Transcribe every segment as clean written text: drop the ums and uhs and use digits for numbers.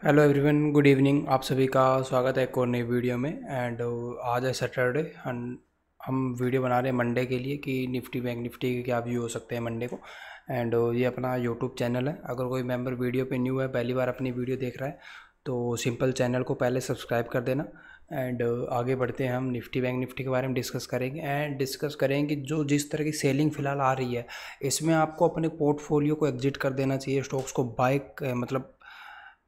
Hello everyone, good evening. आप सभी का स्वागत है एक और नई वीडियो में। एंड आज है सैटरडे। हम वीडियो बना रहे हैं मंडे के लिए कि निफ्टी बैंक निफ्टी के क्या व्यू हो सकते हैं मंडे को। एंड ये अपना यूट्यूब चैनल है। अगर कोई मेंबर वीडियो पे न्यू है, पहली बार अपनी वीडियो देख रहा है, तो सिंपल चैनल को पहले सब्सक्राइब कर देना। एंड आगे बढ़ते हैं, हम निफ्टी बैंक निफ्टी के बारे में डिस्कस करेंगे। एंड डिस्कस करेंगे कि जो जिस तरह की सेलिंग फ़िलहाल आ रही है, इसमें आपको अपने पोर्टफोलियो को एग्जिट कर देना चाहिए। स्टॉक्स को बाय मतलब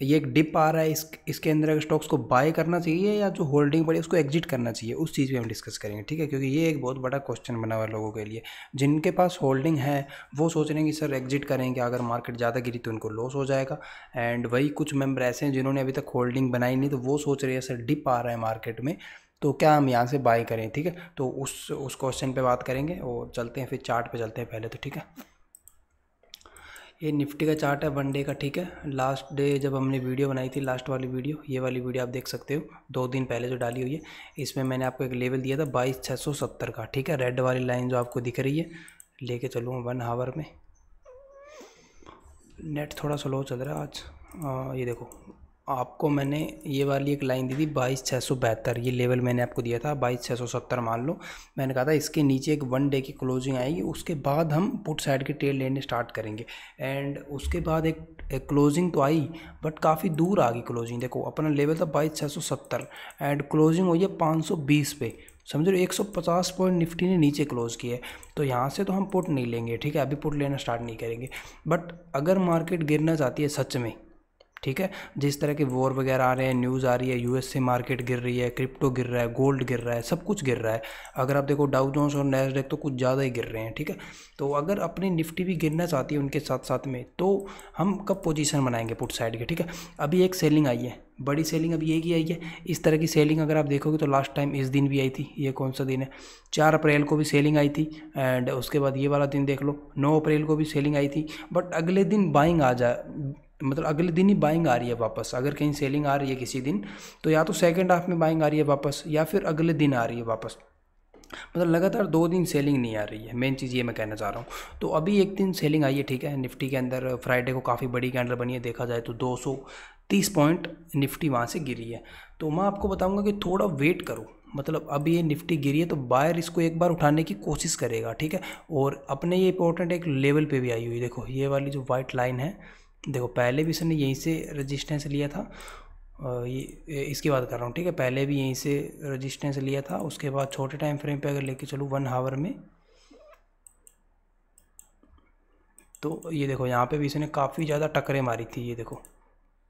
ये एक डिप आ रहा है, इसके अंदर अगर स्टॉक्स को बाय करना चाहिए या जो होल्डिंग पड़ी है उसको एग्जिट करना चाहिए, उस चीज़ पे हम डिस्कस करेंगे। ठीक है, क्योंकि ये एक बहुत बड़ा क्वेश्चन बना हुआ है लोगों के लिए। जिनके पास होल्डिंग है वो सोच रहे हैं कि सर एग्जिट करेंगे, अगर मार्केट ज़्यादा गिरी तो उनको लॉस हो जाएगा। एंड वही कुछ मेंबर ऐसे हैं जिन्होंने अभी तक होल्डिंग बनाई नहीं, तो वो सोच रहे हैं सर डिप आ रहा है मार्केट में, तो क्या हम यहाँ से बाय करें। ठीक है, तो उस क्वेश्चन पे बात करेंगे और चलते हैं, फिर चार्ट पे चलते हैं पहले तो। ठीक है, ये निफ्टी का चार्ट है वन डे का। ठीक है, लास्ट डे जब हमने वीडियो बनाई थी, लास्ट वाली वीडियो, ये वाली वीडियो आप देख सकते हो 2 दिन पहले जो डाली हुई है, इसमें मैंने आपको एक लेवल दिया था 22,670 का। ठीक है, रेड वाली लाइन जो आपको दिख रही है, लेके चलूँ 1 आवर में। नेट थोड़ा स्लो चल रहा है आज। ये देखो, आपको मैंने ये वाली एक लाइन दी थी 22,672, ये लेवल मैंने आपको दिया था 22,670 मान लो। मैंने कहा था इसके नीचे एक वन डे की क्लोजिंग आएगी, उसके बाद हम पुट साइड की ट्रेड लेने स्टार्ट करेंगे। एंड उसके बाद एक क्लोजिंग तो आई, बट काफ़ी दूर आ गई क्लोजिंग। देखो, अपना लेवल था 22,670 एंड क्लोजिंग हुई है 520 पे। समझ रहे हो, 150 पॉइंट निफ्टी ने नीचे क्लोज किए। तो यहाँ से तो हम पुट नहीं लेंगे। ठीक है, अभी पुट लेना स्टार्ट नहीं करेंगे। बट अगर मार्केट गिरना चाहती है सच में, ठीक है, जिस तरह के वॉर वगैरह आ रहे हैं, न्यूज़ आ रही है, यूएस से मार्केट गिर रही है, क्रिप्टो गिर रहा है, गोल्ड गिर रहा है, सब कुछ गिर रहा है। अगर आप देखो डाउ जोन्स और नैस्डैक तो कुछ ज़्यादा ही गिर रहे हैं। ठीक है, तो अगर अपनी निफ्टी भी गिरना चाहती है उनके साथ साथ में, तो हम कब पोजीशन बनाएंगे पुट साइड के। ठीक है, अभी एक सेलिंग आई है, बड़ी सेलिंग अभी एक ही आई है। इस तरह की सेलिंग अगर आप देखोगे तो लास्ट टाइम इस दिन भी आई थी। ये कौन सा दिन है, 4 अप्रैल को भी सेलिंग आई थी। एंड उसके बाद ये वाला दिन देख लो, 9 अप्रैल को भी सेलिंग आई थी। बट अगले दिन बाइंग आ जाए, मतलब अगले दिन ही बाइंग आ रही है वापस। अगर कहीं सेलिंग आ रही है किसी दिन, तो या तो सेकंड हाफ में बाइंग आ रही है वापस, या फिर अगले दिन आ रही है वापस। मतलब लगातार 2 दिन सेलिंग नहीं आ रही है, मेन चीज़ ये मैं कहना चाह रहा हूँ। तो अभी एक दिन सेलिंग आई है। ठीक है, निफ्टी के अंदर फ्राइडे को काफ़ी बड़ी कैंडल बनी है, देखा जाए तो 230 पॉइंट निफ्टी वहाँ से गिरी है। तो मैं आपको बताऊँगा कि थोड़ा वेट करो। मतलब अब ये निफ्टी गिरी है तो बायर इसको एक बार उठाने की कोशिश करेगा। ठीक है, और अपने ये इंपॉर्टेंट एक लेवल पे भी आई हुई, देखो ये वाली जो वाइट लाइन है, देखो पहले भी इसने यहीं से रजिस्टेंस लिया था। ये इसकी बात कर रहा हूँ। ठीक है, पहले भी यहीं से रजिस्टेंस लिया था। उसके बाद छोटे टाइम फ्रेम पे अगर लेके चलूँ 1 आवर में, तो ये देखो यहाँ पे भी इसने काफ़ी ज़्यादा टक्करें मारी थी। ये देखो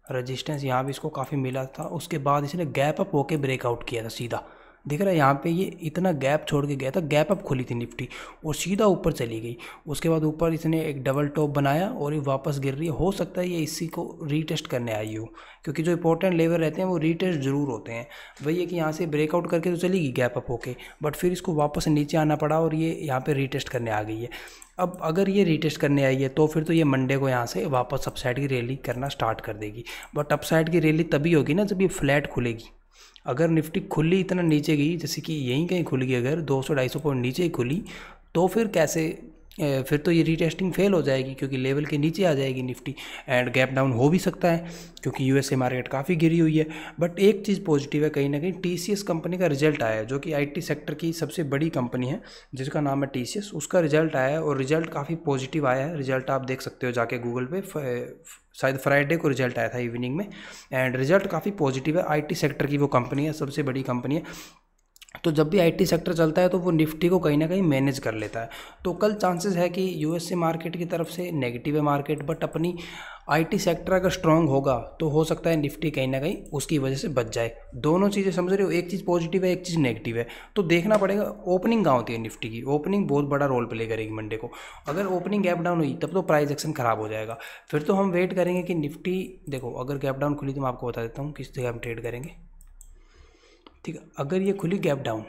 रजिस्टेंस यहाँ भी इसको काफ़ी मिला था, उसके बाद इसने गैप अप होके ब्रेकआउट किया था सीधा। दिख रहा है यहाँ पे, ये इतना गैप छोड़ के गया था, गैप अप खुली थी निफ्टी और सीधा ऊपर चली गई। उसके बाद ऊपर इसने एक डबल टॉप बनाया और ये वापस गिर रही है। हो सकता है ये इसी को रीटेस्ट करने आई हो, क्योंकि जो इंपॉर्टेंट लेवल रहते हैं वो रीटेस्ट जरूर होते हैं। वही है कि यहाँ से ब्रेकआउट करके तो चली गई गैप अप होके, बट फिर इसको वापस नीचे आना पड़ा और ये यहाँ पे रीटेस्ट करने आ गई है। अब अगर ये रीटेस्ट करने आई है तो फिर तो ये मंडे को यहाँ से वापस अपसाइड की रैली करना स्टार्ट कर देगी। बट अपसाइड की रैली तभी होगी ना जब ये फ्लैट खुलेगी। अगर निफ्टी खुली इतना नीचे गई, जैसे कि यहीं कहीं खुल गई, अगर 200-250 पॉइंट नीचे ही खुली, तो फिर कैसे, फिर तो ये रीटेस्टिंग फेल हो जाएगी, क्योंकि लेवल के नीचे आ जाएगी निफ्टी। एंड गैप डाउन हो भी सकता है, क्योंकि यूएसए मार्केट काफ़ी गिरी हुई है। बट एक चीज़ पॉजिटिव है, कहीं ना कहीं टीसीएस कंपनी का रिजल्ट आया है, जो कि आईटी सेक्टर की सबसे बड़ी कंपनी है जिसका नाम है टीसीएस। उसका रिजल्ट आया है और रिजल्ट काफ़ी पॉजिटिव आया है। रिजल्ट आप देख सकते हो जाके गूगल पे, शायद फ्राइडे को रिजल्ट आया था इवनिंग में। एंड रिजल्ट काफ़ी पॉजिटिव है। आईटी सेक्टर की वो कंपनी है, सबसे बड़ी कंपनी है। तो जब भी आईटी सेक्टर चलता है तो वो निफ्टी को कहीं ना कहीं मैनेज कर लेता है। तो कल चांसेस है कि यूएसए मार्केट की तरफ से नेगेटिव है मार्केट, बट अपनी आईटी सेक्टर अगर स्ट्रांग होगा तो हो सकता है निफ्टी कहीं ना कहीं उसकी वजह से बच जाए। दोनों चीज़ें समझ रहे हो, एक चीज़ पॉजिटिव है, एक चीज़ नेगेटिव है। तो देखना पड़ेगा ओपनिंग कहाँ होती है निफ्टी की। ओपनिंग बहुत बड़ा रोल प्ले करेगी मंडे को। अगर ओपनिंग गैप डाउन हुई तब तो प्राइस एक्शन खराब हो जाएगा। फिर तो हम वेट करेंगे कि निफ्टी, देखो अगर गैप डाउन खुली तो मैं आपको बता देता हूँ किस जगह हम ट्रेड करेंगे। ठीक है, अगर ये खुली गैप डाउन,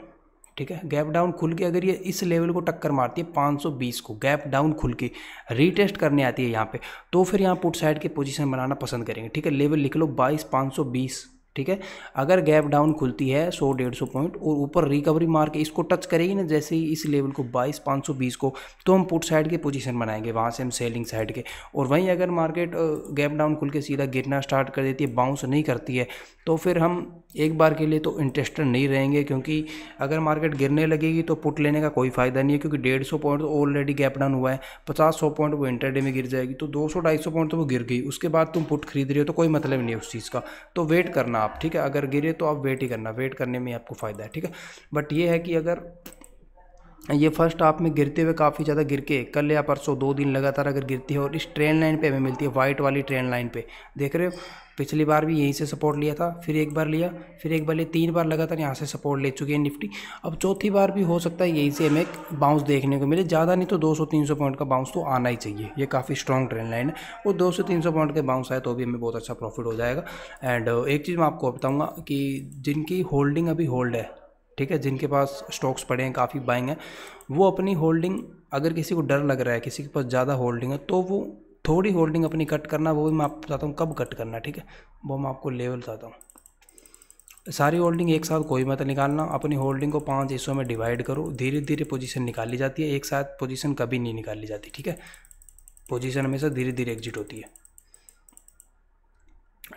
ठीक है, गैप डाउन खुल के अगर ये इस लेवल को टक्कर मारती है 520 को, गैप डाउन खुल के रीटेस्ट करने आती है यहाँ पे, तो फिर यहाँ पुट साइड की पोजीशन बनाना पसंद करेंगे। ठीक है, लेवल लिख लो 22,520। ठीक है। अगर गैप डाउन खुलती है 100-150 पॉइंट और ऊपर रिकवरी मार के इसको टच करेगी ना, जैसे ही इस लेवल को 22,520 को, तो हम पुट साइड के पोजीशन बनाएंगे, वहाँ से हम सेलिंग साइड के। और वहीं अगर मार्केट गैप डाउन खुल के सीधा गिरना स्टार्ट कर देती है, बाउंस नहीं करती है, तो फिर हम एक बार के लिए तो इंटरेस्टेड नहीं रहेंगे, क्योंकि अगर मार्केट गिरने लगेगी तो पुट लेने का कोई फ़ायदा नहीं है, क्योंकि 150 पॉइंट तो ऑलरेडी गैप डाउन हुआ है, 50-100 पॉइंट वो इंटरडे में गिर जाएगी, तो 200-250 पॉइंट तो वो गिर गई, उसके बाद तुम पुट खरीद रहे हो तो कोई मतलब नहीं है उस चीज़ का। तो वेट करना आप, ठीक है। अगर गिरे तो आप वेट ही करना, वेट करने में आपको फ़ायदा है, ठीक है। बट ये है कि अगर ये फर्स्ट हाफ में गिरते हुए काफ़ी ज़्यादा गिर के कल या परसों 2 दिन लगातार अगर गिरती है और इस ट्रेंड लाइन पे हमें मिलती है, वाइट वाली ट्रेंड लाइन पे, देख रहे हो, पिछली बार भी यहीं से सपोर्ट लिया था, फिर एक बार लिया, फिर एक बार लिया, 3 बार लगातार यहाँ से सपोर्ट ले चुकी है निफ्टी। अब चौथी बार भी हो सकता है यहीं से हमें बाउंस देखने को मिले, ज़्यादा नहीं तो 200-300 पॉइंट का बाउंस तो आना ही चाहिए, ये काफ़ी स्ट्रॉन्ग ट्रेंड लाइन है। वो 200-300 पॉइंट के बाउंस आए तो भी हमें बहुत अच्छा प्रॉफिट हो जाएगा। एंड एक चीज़ मैं आपको बताऊँगा कि जिनकी होल्डिंग अभी होल्ड है, ठीक है, जिनके पास स्टॉक्स पड़े हैं, काफ़ी बाइंग है, वो अपनी होल्डिंग, अगर किसी को डर लग रहा है, किसी के पास ज़्यादा होल्डिंग है, तो वो थोड़ी होल्डिंग अपनी कट करना, वो भी मैं आपको बताता हूँ कब कट करना, ठीक है, वो मैं आपको लेवल बताता हूँ। सारी होल्डिंग एक साथ कोई मत निकालना, अपनी होल्डिंग को 5 हिस्सों में डिवाइड करो, धीरे धीरे पोजीशन निकाली जाती है, एक साथ पोजीशन कभी नहीं निकाली जाती, ठीक है। पोजीशन हमेशा धीरे धीरे एग्जिट होती है,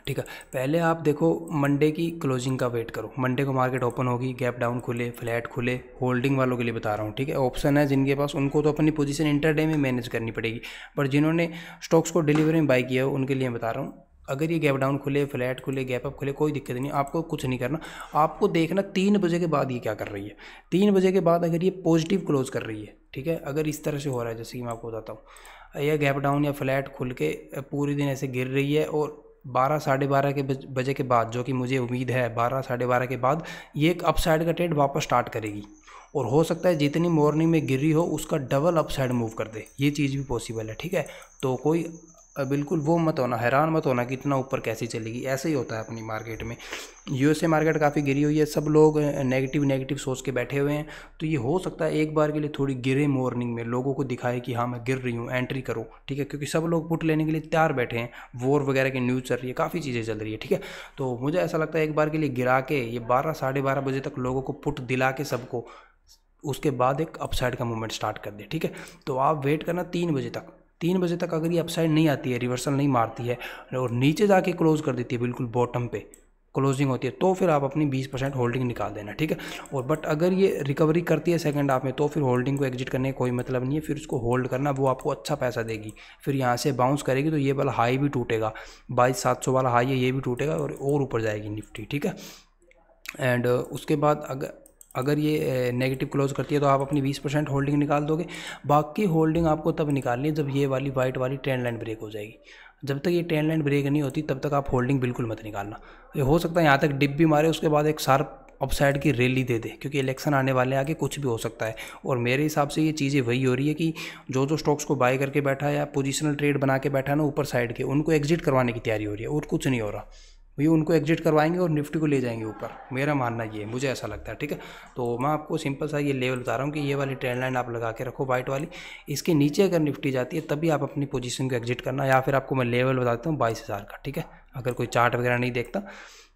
ठीक है। पहले आप देखो मंडे की क्लोजिंग का वेट करो, मंडे को मार्केट ओपन होगी, गैप डाउन खुले, फ्लैट खुले, होल्डिंग वालों के लिए बता रहा हूँ, ठीक है। ऑप्शन है जिनके पास, उनको तो अपनी पोजीशन इंटरडे में मैनेज करनी पड़ेगी, पर जिन्होंने स्टॉक्स को डिलीवरी में बाई किया हो उनके लिए बता रहा हूँ, अगर ये गैप डाउन खुले, फ्लैट खुले, गैप अप खुले, कोई दिक्कत नहीं, आपको कुछ नहीं करना। आपको देखना 3 बजे के बाद ये क्या कर रही है। 3 बजे के बाद अगर ये पॉजिटिव क्लोज कर रही है, ठीक है, अगर इस तरह से हो रहा है जैसे कि मैं आपको बताता हूँ, यह गैप डाउन या फ्लैट खुल के पूरी दिन ऐसे गिर रही है और 12-12:30 के बजे के बाद, जो कि मुझे उम्मीद है 12-12:30 के बाद, ये एक अपसाइड का ट्रेड वापस स्टार्ट करेगी और हो सकता है जितनी मॉर्निंग में गिरी हो उसका डबल अपसाइड मूव कर दे, ये चीज़ भी पॉसिबल है, ठीक है। तो कोई बिल्कुल वो मत होना, हैरान मत होना कि इतना ऊपर कैसे चलेगी, ऐसे ही होता है अपनी मार्केट में। यूएसए मार्केट काफ़ी गिरी हुई है, सब लोग नेगेटिव सोच के बैठे हुए हैं, तो ये हो सकता है एक बार के लिए थोड़ी गिरे मॉर्निंग में, लोगों को दिखाए कि हाँ मैं गिर रही हूँ, एंट्री करो, ठीक है, क्योंकि सब लोग पुट लेने के लिए तैयार बैठे हैं, वॉर वगैरह की न्यूज़ चल रही है, काफ़ी चीज़ें चल रही है, ठीक है। तो मुझे ऐसा लगता है एक बार के लिए गिरा के ये 12-12:30 बजे तक लोगों को पुट दिला के सबको, उसके बाद एक अपसाइड का मूवमेंट स्टार्ट कर दे, ठीक है। तो आप वेट करना 3 बजे तक, 3 बजे तक अगर ये अपसाइड नहीं आती है, रिवर्सल नहीं मारती है और नीचे जाके क्लोज कर देती है, बिल्कुल बॉटम पे क्लोजिंग होती है, तो फिर आप अपनी 20% होल्डिंग निकाल देना, ठीक है। और बट अगर ये रिकवरी करती है सेकंड हाफ में, तो फिर होल्डिंग को एग्जिट करने का कोई मतलब नहीं है, फिर उसको होल्ड करना, वो आपको अच्छा पैसा देगी। फिर यहाँ से बाउंस करेगी तो ये वाला हाई भी टूटेगा, 22,700 वाला हाई है, ये भी टूटेगा और ऊपर जाएगी निफ्टी, ठीक है। एंड उसके बाद अगर ये नेगेटिव क्लोज करती है तो आप अपनी 20% होल्डिंग निकाल दोगे। बाकी होल्डिंग आपको तब निकालनी है जब ये वाली वाइट वाली ट्रेंड लाइन ब्रेक हो जाएगी। जब तक ये ट्रेंड लाइन ब्रेक नहीं होती तब तक आप होल्डिंग बिल्कुल मत निकालना। ये हो सकता है यहाँ तक डिप भी मारे, उसके बाद एक शार्प अपसाइड की रैली दे दे, क्योंकि इलेक्शन आने वाले आगे कुछ भी हो सकता है। और मेरे हिसाब से ये चीज़ें वही हो रही है कि जो स्टॉक्स को बाय करके बैठा है या पोजिशनल ट्रेड बना के बैठा है ना ऊपर साइड के, उनको एग्जिट करवाने की तैयारी हो रही है और कुछ नहीं हो रहा। ये उनको एग्जिट करवाएंगे और निफ्टी को ले जाएंगे ऊपर, मेरा मानना ये है, मुझे ऐसा लगता है, ठीक है। तो मैं आपको सिंपल सा ये लेवल बता रहा हूँ कि ये वाली ट्रेंड लाइन आप लगा के रखो वाइट वाली, इसके नीचे अगर निफ्टी जाती है तभी आप अपनी पोजीशन को एग्जिट करना, या फिर आपको मैं लेवल बताता हूँ 22,000 का, ठीक है। अगर कोई चार्ट वगैरह नहीं देखता,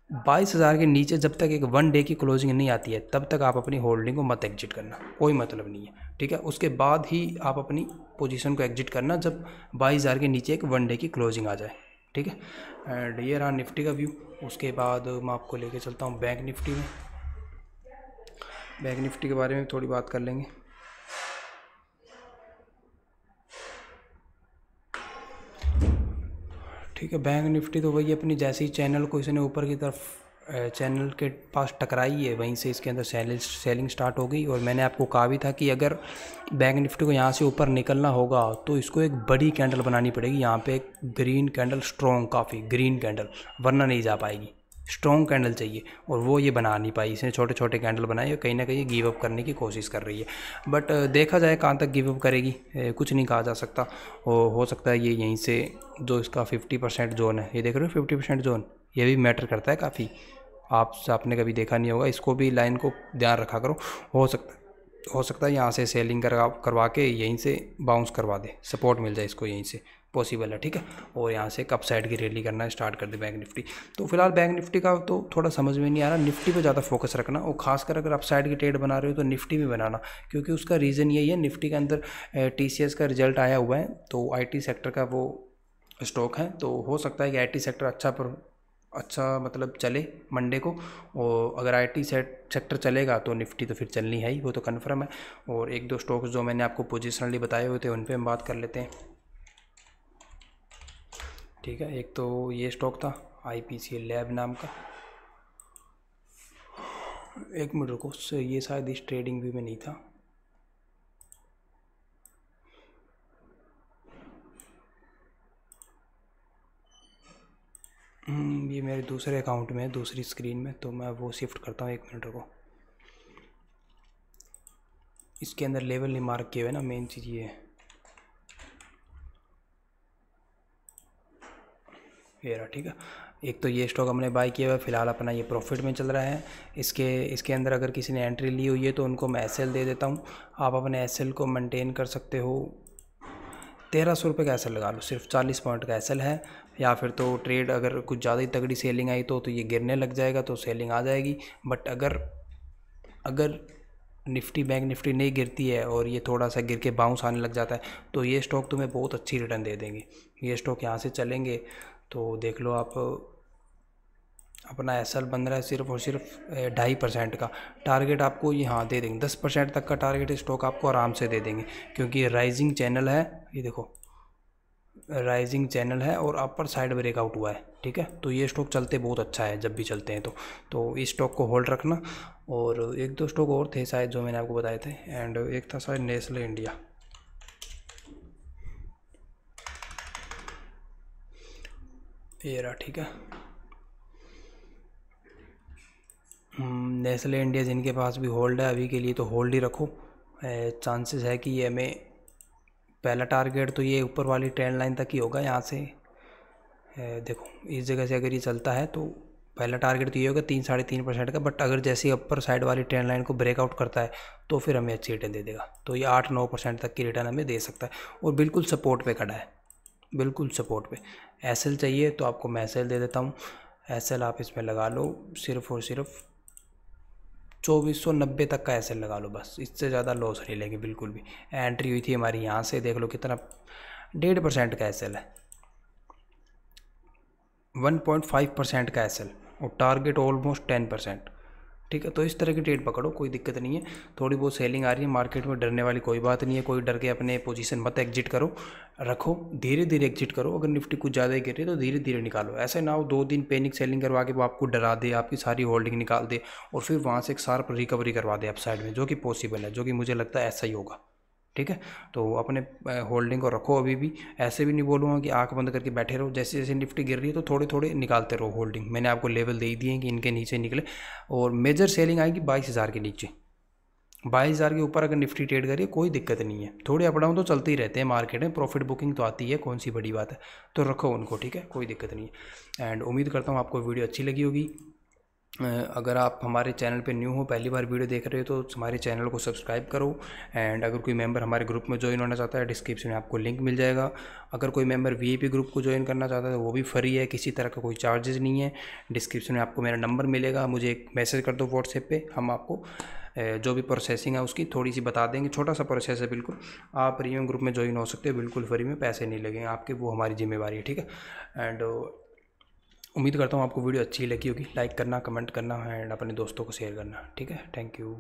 22,000 के नीचे जब तक एक 1 डे की क्लोजिंग नहीं आती है तब तक आप अपनी होल्डिंग को मत एग्जिट करना, कोई मतलब नहीं है, ठीक है। उसके बाद ही आप अपनी पोजीशन को एग्जिट करना जब 22,000 के नीचे एक 1 डे की क्लोजिंग आ जाए, ठीक है। एंड ये रहा निफ्टी का व्यू। उसके बाद मैं आपको लेके चलता हूँ बैंक निफ्टी में। बैंक निफ्टी के बारे में थोड़ी बात कर लेंगे। ठीक है, बैंक निफ्टी तो वही अपनी जैसे ही चैनल को इसने ऊपर की तरफ चैनल के पास टकराई है, वहीं से इसके अंदर सेलिंग स्टार्ट हो गई। और मैंने आपको कहा भी था कि अगर बैंक निफ्टी को यहाँ से ऊपर निकलना होगा तो इसको एक बड़ी कैंडल बनानी पड़ेगी, यहाँ पे एक ग्रीन कैंडल, स्ट्रॉन्ग काफ़ी ग्रीन कैंडल, वरना नहीं जा पाएगी। स्ट्रॉन्ग कैंडल चाहिए और वो ये बना नहीं पाई, इसने छोटे छोटे कैंडल बनाए और कहीं ना कहीं गिव अप करने की कोशिश कर रही है। बट देखा जाए कहाँ तक गिव अप करेगी, कुछ नहीं कहा जा सकता। हो सकता है ये यहीं से जो इसका 50% जोन है, ये देख रहे हो 50% जोन, ये भी मैटर करता है काफ़ी। आपने कभी देखा नहीं होगा, इसको भी लाइन को ध्यान रखा करो। हो सकता है हो सकता है यहाँ से सेलिंग करवा के यहीं से बाउंस करवा दे, सपोर्ट मिल जाए इसको, यहीं से पॉसिबल है, ठीक है। और यहाँ से कप साइड की रैली करना स्टार्ट कर दे बैंक निफ्टी। तो फिलहाल बैंक निफ्टी का तो थोड़ा समझ में नहीं आ रहा, निफ्टी पे ज़्यादा फोकस रखना, और खासकर अगर आप साइड की ट्रेड बना रहे हो तो निफ्टी में बनाना, क्योंकि उसका रीज़न यही है, निफ्टी के अंदर TCS का रिजल्ट आया हुआ है, तो IT सेक्टर का वो स्टॉक है, तो हो सकता है कि IT सेक्टर अच्छा मतलब चले मंडे को, और अगर IT सेक्टर चलेगा तो निफ्टी तो फिर चलनी है ही, वो तो कन्फर्म है। और एक दो स्टॉक्स जो मैंने आपको पोजिशनली बताए हुए थे उन पे हम बात कर लेते हैं, ठीक है। एक तो ये स्टॉक था IPCL लैब नाम का, एक मिनट रुको, ये शायद इस ट्रेडिंग व्यू में नहीं था, ये मेरे दूसरे अकाउंट में है, दूसरी स्क्रीन में, तो मैं वो शिफ्ट करता हूँ, एक मिनट रुको। इसके अंदर लेवल नहीं मार्क किए हुए ना, मेन चीज़ ये है, ये रहा, ठीक है। एक तो ये स्टॉक हमने बाय किया हुआ है, फिलहाल अपना ये प्रॉफिट में चल रहा है। इसके अंदर अगर किसी ने एंट्री ली हुई है तो उनको मैं SL दे देता हूँ, आप अपने SL को मेंटेन कर सकते हो। 1300 रुपये का SL लगा लो, सिर्फ 40 पॉइंट का SL है। या फिर तो ट्रेड अगर कुछ ज़्यादा ही तगड़ी सेलिंग आई तो ये गिरने लग जाएगा, तो सेलिंग आ जाएगी। बट अगर निफ्टी बैंक निफ्टी नहीं गिरती है और ये थोड़ा सा गिर के बाउंस आने लग जाता है, तो ये स्टॉक तुम्हें बहुत अच्छी रिटर्न दे देंगे। ये स्टॉक यहाँ से चलेंगे तो देख लो आप, अपना SL बन रहा है सिर्फ और सिर्फ 2.5% का। टारगेट आपको यहाँ दे देंगे, 10% तक का टारगेट स्टॉक आपको आराम से दे देंगे, क्योंकि ये राइजिंग चैनल है, ये देखो राइजिंग चैनल है और अपर साइड ब्रेकआउट हुआ है, ठीक है। तो ये स्टॉक चलते बहुत अच्छा है जब भी चलते हैं, तो इस स्टॉक को होल्ड रखना। और एक दो स्टॉक और थे शायद जो मैंने आपको बताए थे, एंड एक था शायद नेस्ले इंडिया, ये रहा, ठीक है। नेस्ले इंडिया जिनके पास भी होल्ड है अभी के लिए तो होल्ड ही रखो, चांसेस है कि ये हमें पहला टारगेट तो ये ऊपर वाली ट्रेंड लाइन तक ही होगा। यहाँ से देखो इस जगह से अगर ये चलता है तो पहला टारगेट तो ये होगा 3-3.5% का, बट अगर जैसे अपर साइड वाली ट्रेंड लाइन को ब्रेकआउट करता है तो फिर हमें अच्छी रिटर्न दे देगा, तो ये 8-9% तक की रिटर्न हमें दे सकता है, और बिल्कुल सपोर्ट पे खड़ा है, बिल्कुल सपोर्ट पे। SL चाहिए तो आपको मैं SL दे देता हूँ, SL आप इसमें लगा लो सिर्फ और सिर्फ 2490 तक का SL लगा लो, बस इससे ज़्यादा लॉस नहीं लेंगे बिल्कुल भी। एंट्री हुई थी हमारी यहाँ से, देख लो कितना, 1.5% का SL है, 1.5% का SL, और टारगेट ऑलमोस्ट 10%, ठीक है। तो इस तरह की ट्रेड पकड़ो, कोई दिक्कत नहीं है। थोड़ी बहुत सेलिंग आ रही है मार्केट में, डरने वाली कोई बात नहीं है, कोई डर के अपने पोजीशन मत एग्जिट करो, रखो, धीरे धीरे एग्जिट करो। अगर निफ्टी कुछ ज़्यादा ही गिर रही है तो धीरे धीरे निकालो, ऐसे ना हो 2 दिन पैनिक सेलिंग करवा के वो आपको डरा दे, आपकी सारी होल्डिंग निकाल दे और फिर वहाँ से एक शार्प रिकवरी करवा दे अपसाइड में, जो कि पॉसिबल है, जो कि मुझे लगता है ऐसा ही होगा, ठीक है। तो अपने होल्डिंग को रखो अभी भी, ऐसे भी नहीं बोलूँगा कि आंख बंद करके बैठे रहो, जैसे जैसे निफ्टी गिर रही है तो थोड़े थोड़े निकालते रहो होल्डिंग। मैंने आपको लेवल दे दिए हैं कि इनके नीचे निकले, और मेजर सेलिंग आएगी 22,000 के नीचे। 22,000 के ऊपर अगर निफ्टी ट्रेड करिए कोई दिक्कत नहीं है, थोड़े अप डाउन तो चलते ही रहते हैं मार्केट में, प्रॉफिट बुकिंग तो आती है, कौन सी बड़ी बात है, तो रखो उनको, ठीक है, कोई दिक्कत नहीं है। एंड उम्मीद करता हूँ आपको वीडियो अच्छी लगी होगी। अगर आप हमारे चैनल पे न्यू हो, पहली बार वीडियो देख रहे हो, तो हमारे चैनल को सब्सक्राइब करो। एंड अगर कोई मेंबर हमारे ग्रुप में ज्वाइन होना चाहता है, डिस्क्रिप्शन में आपको लिंक मिल जाएगा। अगर कोई मेंबर VIP ग्रुप को ज्वाइन करना चाहता है तो वो भी फ्री है, किसी तरह का कोई चार्जेस नहीं है। डिस्क्रिप्शन में आपको मेरा नंबर मिलेगा, मुझे एक मैसेज कर दो व्हाट्सएप पे, हम आपको जो भी प्रोसेसिंग है उसकी थोड़ी सी बता देंगे, छोटा सा प्रोसेस है बिल्कुल। आप प्रीमियम ग्रुप में ज्वाइन हो सकते हो बिल्कुल फ्री में, पैसे नहीं लगेंगे आपके, वो हमारी जिम्मेवारी है, ठीक है। एंड उम्मीद करता हूँ आपको वीडियो अच्छी लगी होगी। लाइक करना, कमेंट करना एंड अपने दोस्तों को शेयर करना, ठीक है। Thank you.